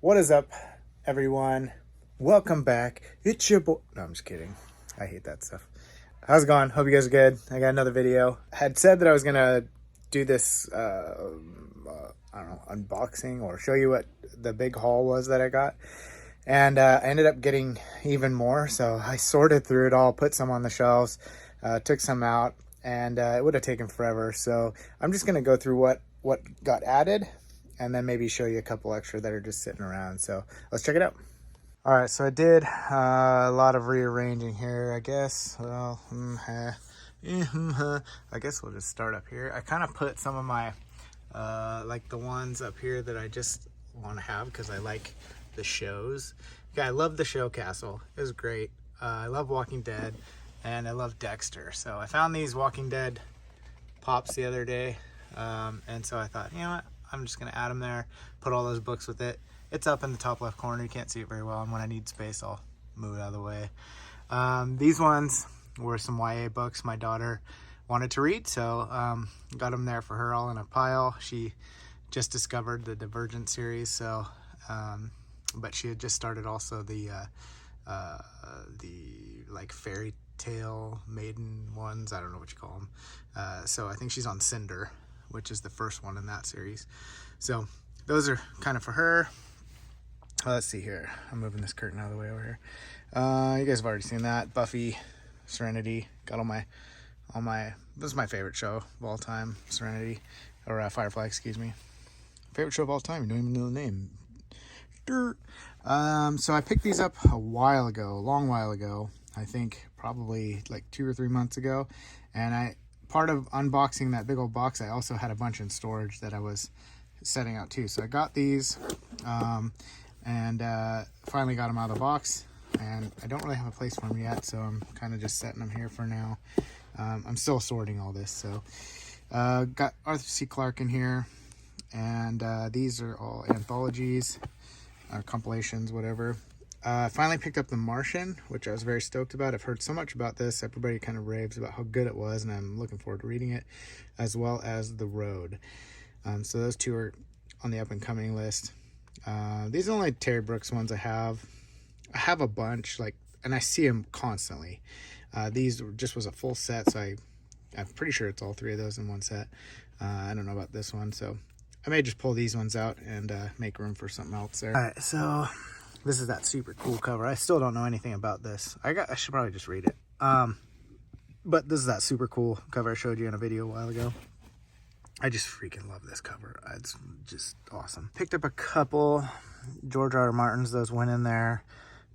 What is up, everyone? Welcome back. It's your boy. No, I'm just kidding. I hate that stuff. How's it going? Hope you guys are good. I got another video. I had said that I was gonna do this, I don't know, unboxing or show you what the big haul was that I got. And I ended up getting even more. So I sorted through it all, put some on the shelves, took some out, and it would have taken forever. So I'm just gonna go through what got added, and then maybe show you a couple extra that are just sitting around. So let's check it out. All right, so I did a lot of rearranging here, I guess. Well, I guess we'll just start up here. I kind of put some of my, like the ones up here that I just want to have because I like the shows. Yeah, I love the show Castle. It was great. I love Walking Dead, and I love Dexter. So I found these Walking Dead pops the other day, and so I thought, you know what? I'm just going to add them there, put all those books with it. It's up in the top left corner. You can't see it very well, and when I need space, I'll move it out of the way. These ones were some YA books my daughter wanted to read, so got them there for her all in a pile. She just discovered the Divergent series, so but she had just started also the like fairy tale maiden ones. I don't know what you call them. So I think she's on Cinder, which is the first one in that series. So those are kind of for her. Let's see here. I'm moving this curtain out of the way over here. You guys have already seen that. Buffy, Serenity. Got all my, this is my favorite show of all time. Serenity, or Firefly, excuse me. Favorite show of all time. You don't even know the name. Dirt. So I picked these up a while ago, a long while ago. I think probably like 2 or 3 months ago. And part of unboxing that big old box, I also had a bunch in storage that I was setting out too. So I got these and finally got them out of the box, and I don't really have a place for them yet, so I'm kind of just setting them here for now. I'm still sorting all this. So got Arthur C. Clarke in here, and these are all anthologies, compilations, whatever. Finally picked up The Martian, which I was very stoked about. I've heard so much about this. Everybody kind of raves about how good it was, and I'm looking forward to reading it, as well as The Road. So those two are on the up-and-coming list. These are only Terry Brooks ones I have. I have a bunch, like, and I see them constantly. These just was a full set, so I'm pretty sure it's all 3 of those in one set. I don't know about this one, so I may just pull these ones out and make room for something else there. All right, so this is that super cool cover. I still don't know anything about this. I should probably just read it. But this is that super cool cover I showed you in a video a while ago. I just freaking love this cover. It's just awesome. Picked up a couple George R. R. Martin's. Those went in there.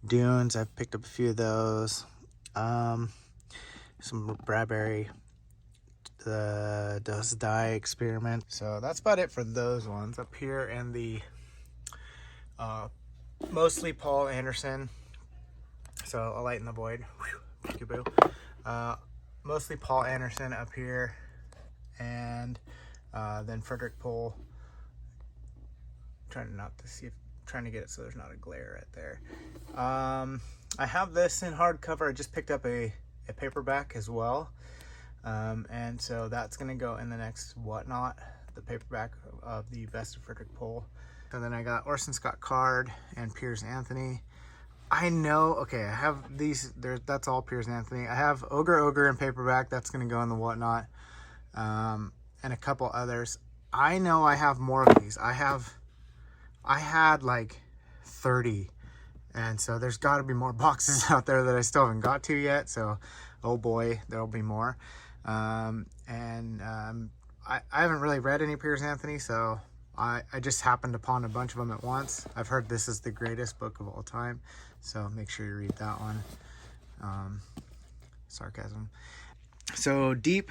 Dunes, I've picked up a few of those. Some Bradbury, the Does Die Experiment. So that's about it for those ones. Up here in the mostly Paul Anderson. So A Light in the Void. Peekaboo. Mostly Paul Anderson up here. And then Frederick Pohl. Trying to get it so there's not a glare right there. I have this in hardcover. I just picked up a paperback as well, and so that's gonna go in the next Whatnot, the paperback of the Best of Frederick Pohl. And then I got Orson Scott Card and Piers Anthony. I know, okay, I have these. That's all Piers Anthony. I have Ogre in paperback. That's gonna go in the Whatnot. And a couple others. I know I have more of these. I had like 30, and so there's got to be more boxes out there that I still haven't got to yet. So, oh boy, there'll be more. I haven't really read any Piers Anthony, so I just happened upon a bunch of them at once. I've heard this is the greatest book of all time, so make sure you read that one. Sarcasm. So Deep,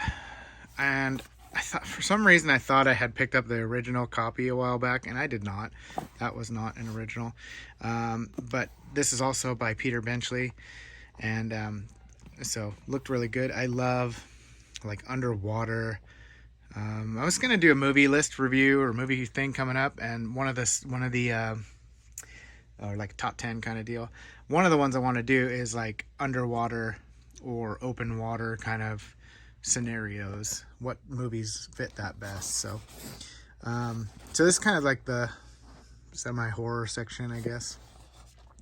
and I thought, for some reason, I thought I had picked up the original copy a while back, and I did not. That was not an original. But this is also by Peter Benchley, and so looked really good. I love like underwater. I was gonna do a movie list review or movie thing coming up, and one of the or like top 10 kind of deal. One of the ones I want to do is like underwater or open water kind of scenarios. What movies fit that best? So so this is kind of like the semi-horror section, I guess.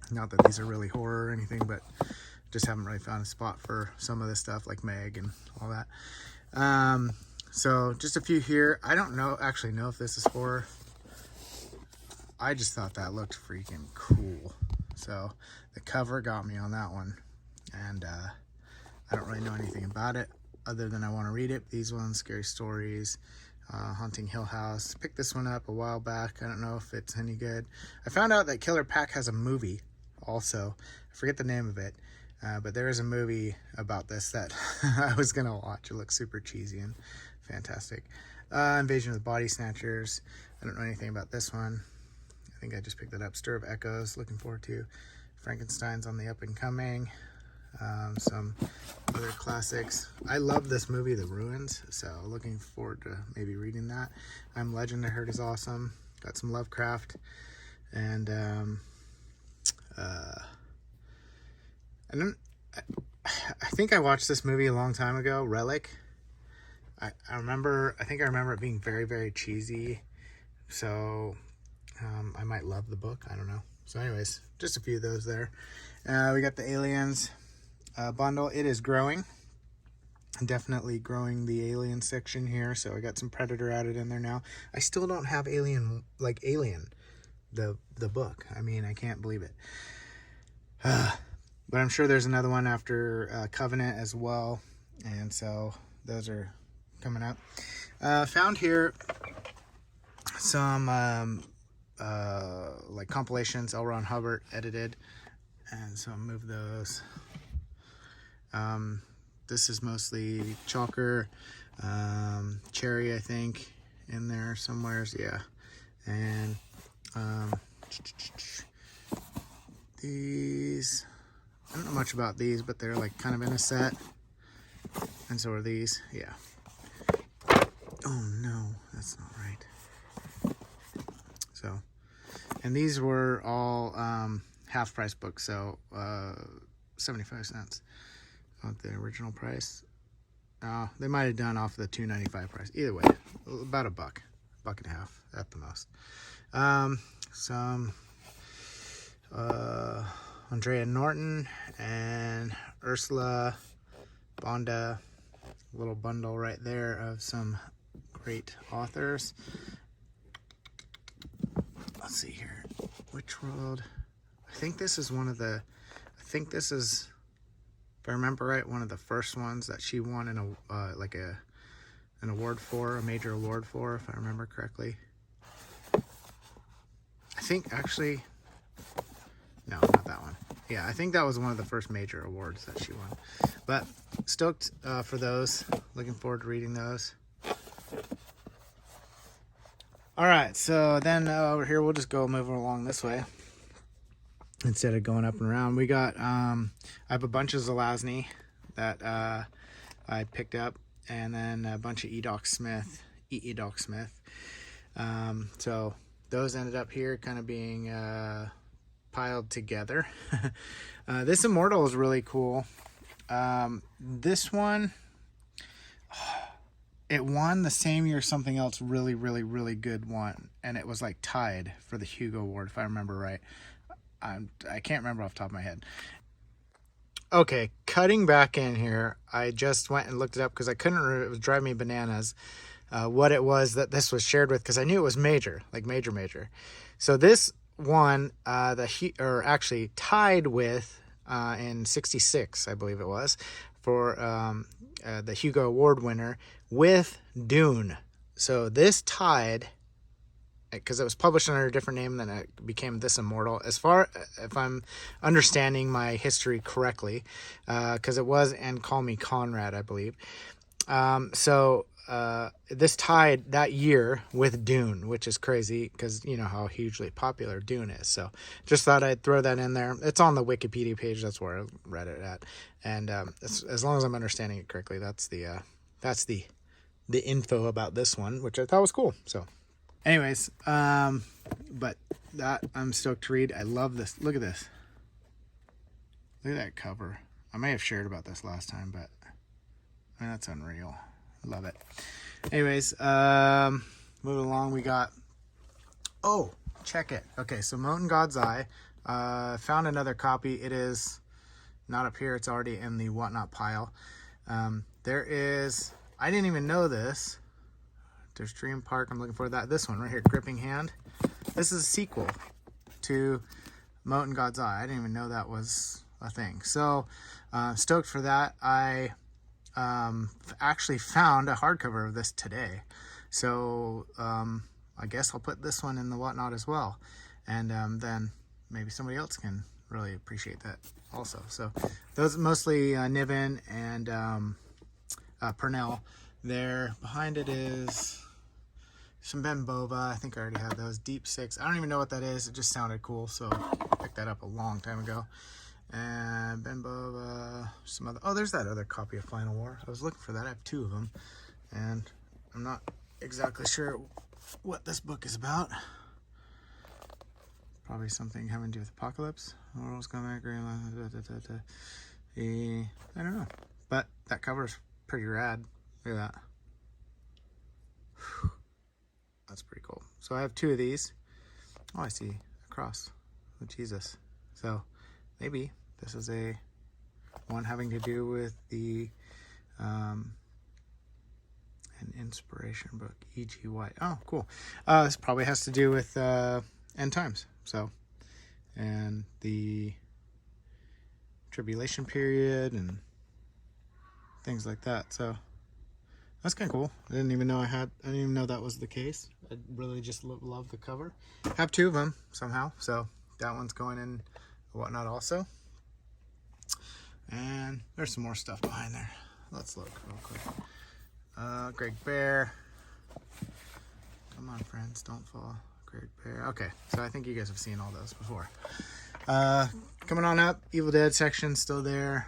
Not that these are really horror or anything, but just haven't really found a spot for some of this stuff like Meg and all that. So just a few here. I don't actually know if this is horror. I just thought that looked freaking cool. So the cover got me on that one. And I don't really know anything about it other than I want to read it. These ones, Scary Stories, Haunting Hill House. Picked this one up a while back. I don't know if it's any good. I found out that Killer Pack has a movie also. I forget the name of it. But there is a movie about this that I was going to watch. It looks super cheesy and fantastic. Invasion of the Body Snatchers. I don't know anything about this one. I think I just picked it up. Stir of Echoes. Looking forward to. Frankenstein's on the up and coming. Some other classics. I love this movie, The Ruins, so looking forward to maybe reading that. I'm Legend, I heard, is awesome. Got some Lovecraft. And I think I watched this movie a long time ago, Relic. I think I remember it being very, very cheesy. So I might love the book. I don't know. So anyways, just a few of those there. We got the Aliens bundle. It is growing. Definitely growing the Alien section here. So I got some Predator added in there now. I still don't have Alien, the book. I mean, I can't believe it. But I'm sure there's another one after Covenant as well. And so those are coming up. Found here some compilations L. Ron Hubbard edited. And so I'll move those. This is mostly Chalker, Cherry, I think, in there somewheres. Yeah. And these, I don't know much about these, but they're like kind of in a set. And so are these. Yeah. Oh no, that's not right. So, and these were all half price books, so 75 cents on the original price. They might have done off the $2.95 price. Either way, about $1, $1.50 at the most. Some Andrea Norton and Ursula Bonda, little bundle right there of some great authors. Let's see here. Witch World. I think this is, if I remember right, one of the first ones that she won in an award for, a major award for, if I remember correctly. I think actually, no, not that one. Yeah, I think that was one of the first major awards that she won. But stoked for those. Looking forward to reading those. All right, so then over here, we'll just go moving along this way instead of going up and around. We got, I have a bunch of Zelazny that I picked up, and then a bunch of E.Doc Smith. So those ended up here kind of being piled together. This Immortal is really cool. This one, it won the same year something else really, really, really good won, and it was like tied for the Hugo Award, if I remember right. I can't remember off the top of my head. Okay, cutting back in here, I just went and looked it up because I couldn't remember. It was driving me bananas what it was that this was shared with, because I knew it was major, like major. So this one, actually tied with in '66, I believe it was, for the Hugo Award winner with Dune. So this tied, because it was published under a different name, then it became This Immortal. As far, if I'm understanding my history correctly, because it was And Call Me Conrad, I believe. This tied that year with Dune, which is crazy because you know how hugely popular Dune is. So just thought I'd throw that in there. It's on the Wikipedia page. That's where I read it at. And as long as I'm understanding it correctly, that's the info about this one, which I thought was cool. So anyways, but that I'm stoked to read. I love this. Look at this. Look at that cover. I may have shared about this last time, but I mean, that's unreal. I love it. Anyways, moving along, we got, check it. Okay, so Mote in God's Eye. Found another copy. It is not up here. It's already in the whatnot pile. There is, I didn't even know this. There's Dream Park. I'm looking for that. This one right here, Gripping Hand. This is a sequel to Mote in God's Eye. I didn't even know that was a thing. So stoked for that. I actually found a hardcover of this today. So I guess I'll put this one in the whatnot as well. And then maybe somebody else can really appreciate that also. So those mostly Niven and Purnell. There behind it is some Ben Bova. I think I already had those. Deep Six. I don't even know what that is. It just sounded cool, so I picked that up a long time ago. And Ben Bova, some other. Oh, there's that other copy of Final War. I was looking for that. I have 2 of them, and I'm not exactly sure what this book is about. Probably something having to do with Apocalypse. World's coming. I don't know, but that cover is pretty rad. Look at that. That's pretty cool. So I have 2 of these. Oh, I see a cross with Jesus. So maybe this is a one having to do with the an inspiration book, E.G. White. Oh, cool. This probably has to do with end times. So, and the tribulation period and things like that. So that's kind of cool. I didn't even know that was the case. I really just love the cover. Have 2 of them somehow. So that one's going in whatnot also. And there's some more stuff behind there. Let's look real quick. Greg Bear. Come on, friends, don't fall. Greg Bear. Okay, so I think you guys have seen all those before. Coming on up, Evil Dead section still there.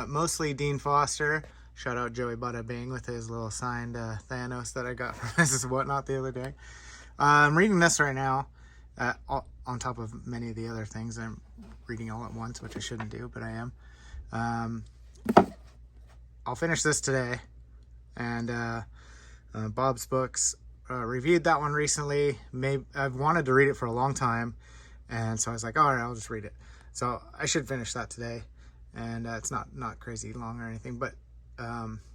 Mostly Dean Foster. Shout out Joey Bada Bing with his little signed Thanos that I got from Mrs. Whatnot the other day. I'm reading this right now, on top of many of the other things. I'm reading all at once, which I shouldn't do, but I am. I'll finish this today. And Bob's Books, reviewed that one recently. I've wanted to read it for a long time, and so I was like, all right, I'll just read it. So I should finish that today. And it's not crazy long or anything, but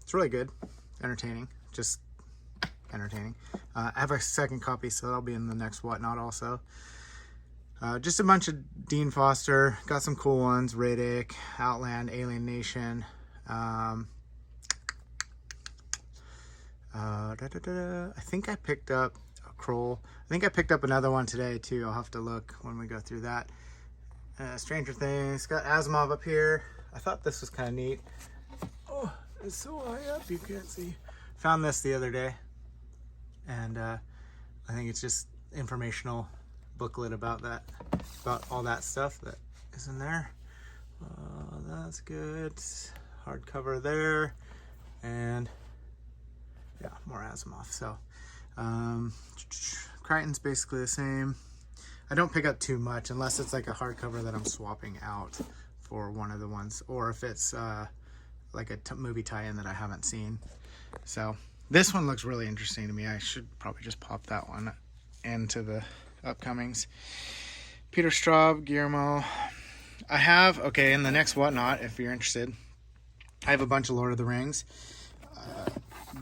it's really good, entertaining, just entertaining. I have a second copy, so that'll be in the next whatnot also. Just a bunch of Dean Foster, got some cool ones, Riddick, Outland, Alien Nation. I think I picked up a Kroll. I think I picked up another one today too. I'll have to look when we go through that. Stranger Things, got Asimov up here. I thought this was kind of neat. Oh, it's so high up you can't see. Found this the other day, and I think it's just informational booklet about all that stuff that is in there. That's good. Hardcover there, and yeah, more Asimov. So Crichton's basically the same. I don't pick up too much unless it's like a hardcover that I'm swapping out for one of the ones, or if it's like a movie tie-in that I haven't seen. So this one looks really interesting to me. I should probably just pop that one into the upcomings. Peter Straub, Guillermo. I have, okay, in the next whatnot, if you're interested, I have a bunch of Lord of the Rings.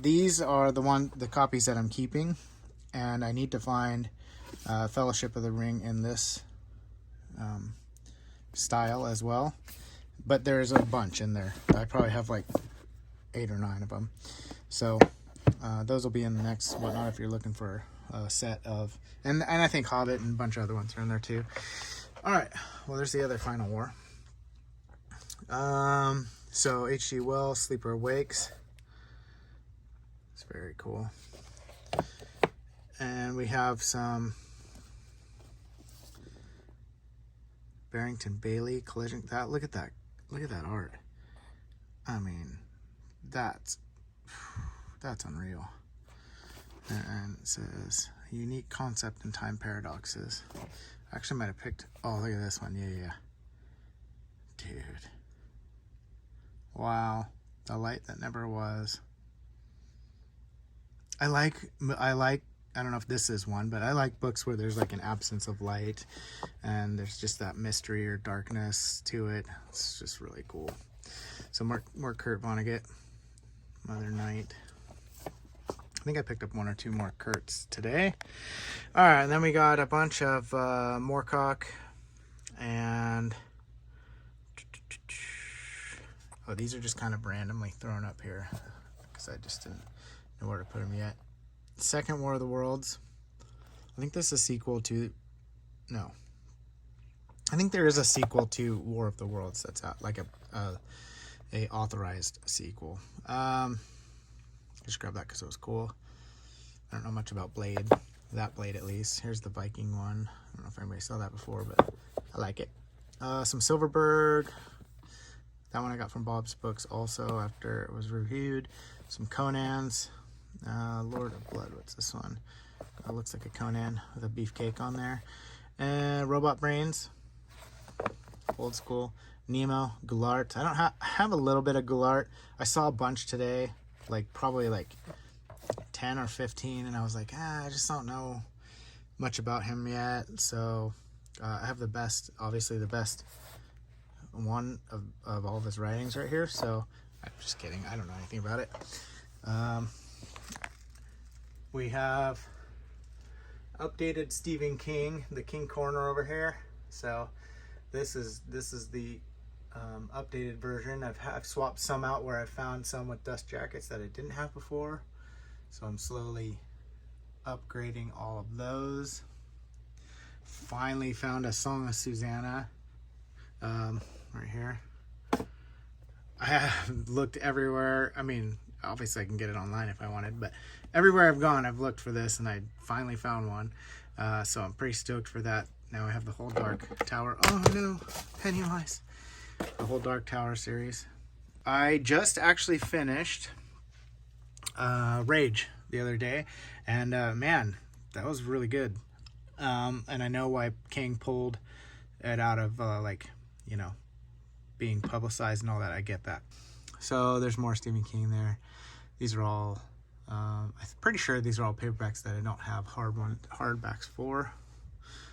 These are the copies that I'm keeping, and I need to find Fellowship of the Ring in this style as well. But there's a bunch in there. I probably have like 8 or 9 of them. So those will be in the next whatnot if you're looking for a set of... And I think Hobbit and a bunch of other ones are in there too. Alright, well there's the other Final War. So H.G. Wells, Sleeper Awakes. It's very cool. And we have some Barrington Bailey Collision. Look at that art. I mean, that's unreal. And it says unique concept and time paradoxes. I actually might have picked. Oh, look at this one. Yeah. Dude. Wow. The light that never was. I like I don't know if this is one, but I like books where there's like an absence of light and there's just that mystery or darkness to it. It's just really cool. So more Kurt Vonnegut, Mother Night. I think I picked up 1 or 2 more Kurt's today. All right, and then we got a bunch of Moorcock and oh, these are just kind of randomly thrown up here because I just didn't know where to put them yet. Second War of the Worlds. I think this is a sequel to, no. I think there is a sequel to War of the Worlds that's out, like a authorized sequel. Just grabbed that because it was cool. I don't know much about Blade. That Blade at least. Here's the Viking one. I don't know if anybody saw that before, but I like it. Some Silverberg. That one I got from Bob's Books also after it was reviewed. Some Conans. Lord of Blood, what's this one? Looks like a Conan with a beefcake on there. And Robot Brains. Old school. Nemo. Goulart. I don't have a little bit of Goulart. I saw a bunch today. Like probably like 10 or 15, and I was like, I just don't know much about him yet. So I have the best, obviously the best one of all of his writings right here. So I'm just kidding, I don't know anything about it. We have updated Stephen King, the King Corner over here. So this is the updated version. I've swapped some out where I found some with dust jackets that I didn't have before, so I'm slowly upgrading all of those. Finally found a Song of Susanna right here. I have looked everywhere. I mean, obviously I can get it online if I wanted, but everywhere I've gone I've looked for this, and I finally found one. So I'm pretty stoked for that. Now I have the whole Dark Tower. Oh no, Pennywise. The whole Dark Tower series. I just actually finished Rage the other day, and man, that was really good. And I know why King pulled it out of like, you know, being publicized and all that. I get that. So there's more Stephen King there. These are all I'm pretty sure these are all paperbacks that I don't have hardbacks for.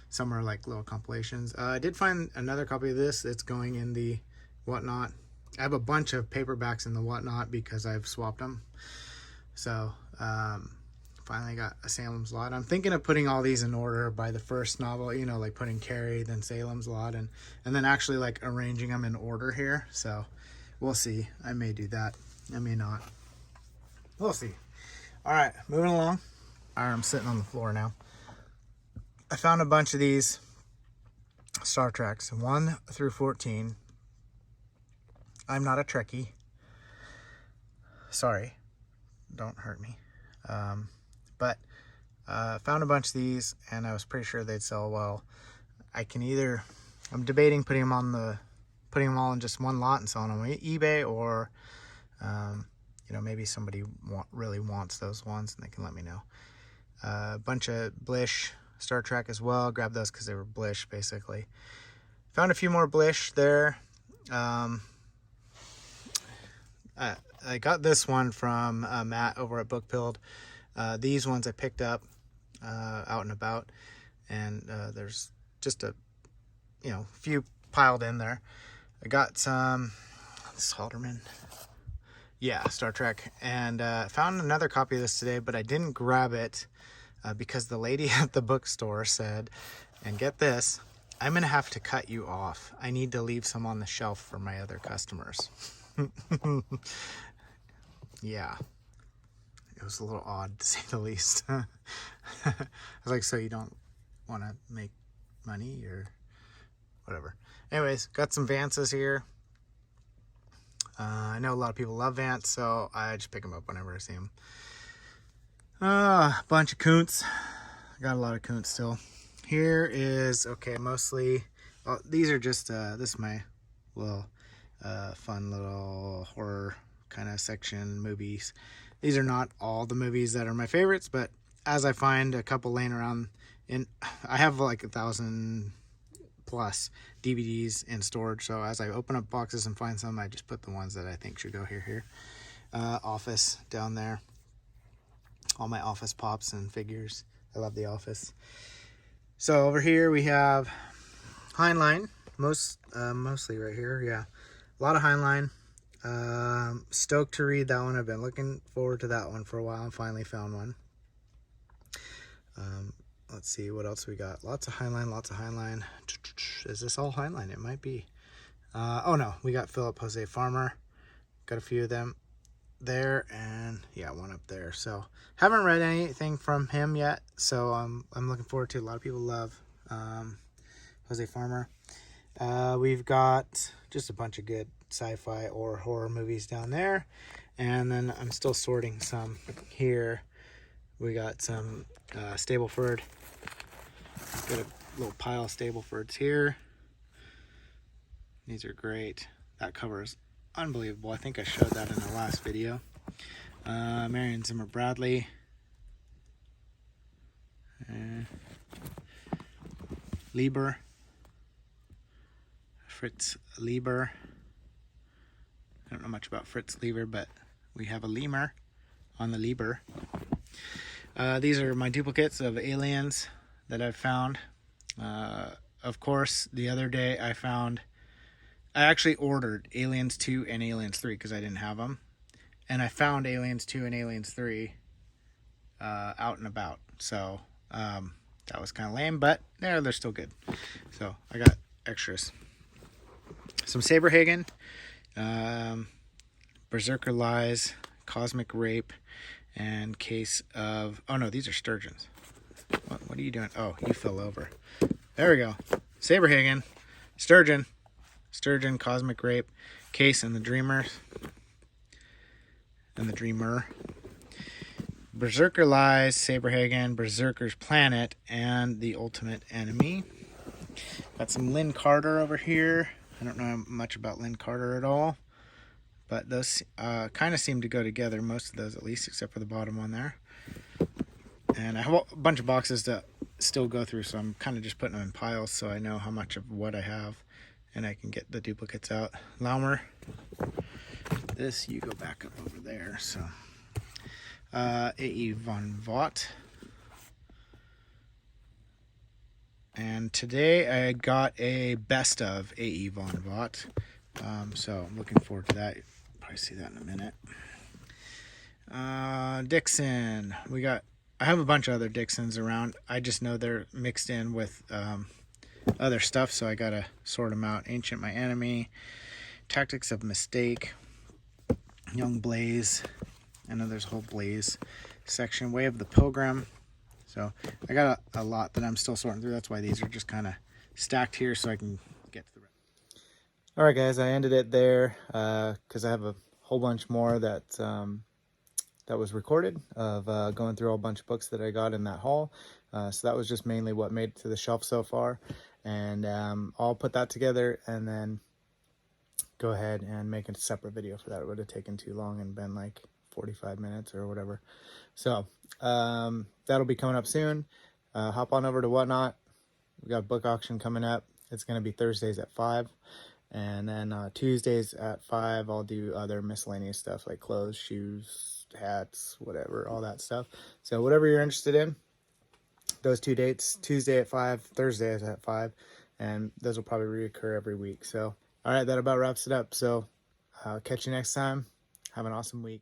Some are like little compilations. I did find another copy of this. It's going in the Whatnot. I have a bunch of paperbacks in the Whatnot because I've swapped them. So finally got a Salem's Lot. I'm thinking of putting all these in order by the first novel, you know, like putting Carrie, then Salem's Lot, and then actually like arranging them in order here. So we'll see. I may do that. I may not. We'll see. All right, moving along. All right, I'm sitting on the floor now. I found a bunch of these Star Treks, 1 through 14. I'm not a Trekkie. Sorry, don't hurt me. But found a bunch of these, and I was pretty sure they'd sell well. I'm debating putting them all in just one lot and selling them on eBay, or you know, maybe somebody really wants those ones, and they can let me know. A bunch of Blish Star Trek as well. Grabbed those because they were Blish, basically. Found a few more Blish there. I got this one from Matt over at Bookpilled. These ones I picked up out and about, and there's just a few piled in there. I got some Halderman. Yeah, Star Trek. And found another copy of this today, but I didn't grab it because the lady at the bookstore said, and get this, I'm going to have to cut you off. I need to leave some on the shelf for my other customers. Yeah. It was a little odd, to say the least. I was like, so you don't want to make money or whatever. Anyways, got some Vances here. I know a lot of people love Vance, so I just pick them up whenever I see them. A bunch of Kuntz. Got a lot of Kuntz still. Here is, okay, mostly, these are just, this is my little fun little horror kind of section movies. These are not all the movies that are my favorites, but as I find a couple laying around, I have like 1,000 plus DVDs in storage, so as I open up boxes and find some, I just put the ones that I think should go here. Office down there, all my Office pops and figures. I love The Office. So over here we have Heinlein, mostly right here. Yeah, a lot of Heinlein. Stoked to read that one. I've been looking forward to that one for a while and finally found one. Let's see what else we got. Lots of Heinlein. Is this all Heinlein? It might be. Oh no, we got Philip Jose Farmer. Got a few of them there, and yeah, one up there. So haven't read anything from him yet, so I'm looking forward to it. A lot of people love Jose Farmer. We've got just a bunch of good sci-fi or horror movies down there, and then I'm still sorting some here. We got some Stableford. Got a little pile of Staplefords here. These are great. That cover is unbelievable. I think I showed that in the last video. Marion Zimmer Bradley. Lieber. Fritz Lieber. I don't know much about Fritz Lieber, but we have a lemur on the Lieber. These are my duplicates of aliens that I've found. Of course, the other day I actually ordered Aliens 2 and Aliens 3 because I didn't have them. And I found Aliens 2 and Aliens 3 out and about. So that was kind of lame, but yeah, they're still good. So I got extras. Some Saberhagen, Berserker Lies, Cosmic Rape, and Case of... Oh no, these are sturgeons. What are you doing? Oh, you fell over. There we go. Saberhagen, Sturgeon, Cosmic Rape, Case, and the Dreamers. And the Dreamer. Berserker Lies, Saberhagen, Berserker's Planet, and The Ultimate Enemy. Got some Lynn Carter over here. I don't know much about Lynn Carter at all, but those kind of seem to go together, most of those at least, except for the bottom one there. And I have a bunch of boxes to still go through, so I'm kind of just putting them in piles so I know how much of what I have, and I can get the duplicates out. Laumer. This, you go back up over there. So A.E. von Vought. And today I got a best of A.E. von Vought. So I'm looking forward to that. You'll probably see that in a minute. Dixon. I have a bunch of other Dixons around. I just know they're mixed in with other stuff, so I gotta sort them out. Ancient My Enemy, Tactics of Mistake, Young Blaze. I know there's a whole Blaze section. Way of the Pilgrim. So I got a lot that I'm still sorting through. That's why these are just kind of stacked here so I can get to the rest. All right, guys, I ended it there because I have a whole bunch more that was recorded of going through a bunch of books that I got in that haul. So that was just mainly what made it to the shelf so far. And I'll put that together and then go ahead and make a separate video for that. It would have taken too long and been like 45 minutes or whatever. So that'll be coming up soon. Hop on over to Whatnot. We got a book auction coming up. It's going to be Thursdays at 5. And then Tuesdays at 5, I'll do other miscellaneous stuff like clothes, shoes, hats, whatever, all that stuff. So whatever you're interested in, those 2 dates, Tuesday at 5, Thursday at 5, and those will probably reoccur every week. So, all right, that about wraps it up. So catch you next time. Have an awesome week.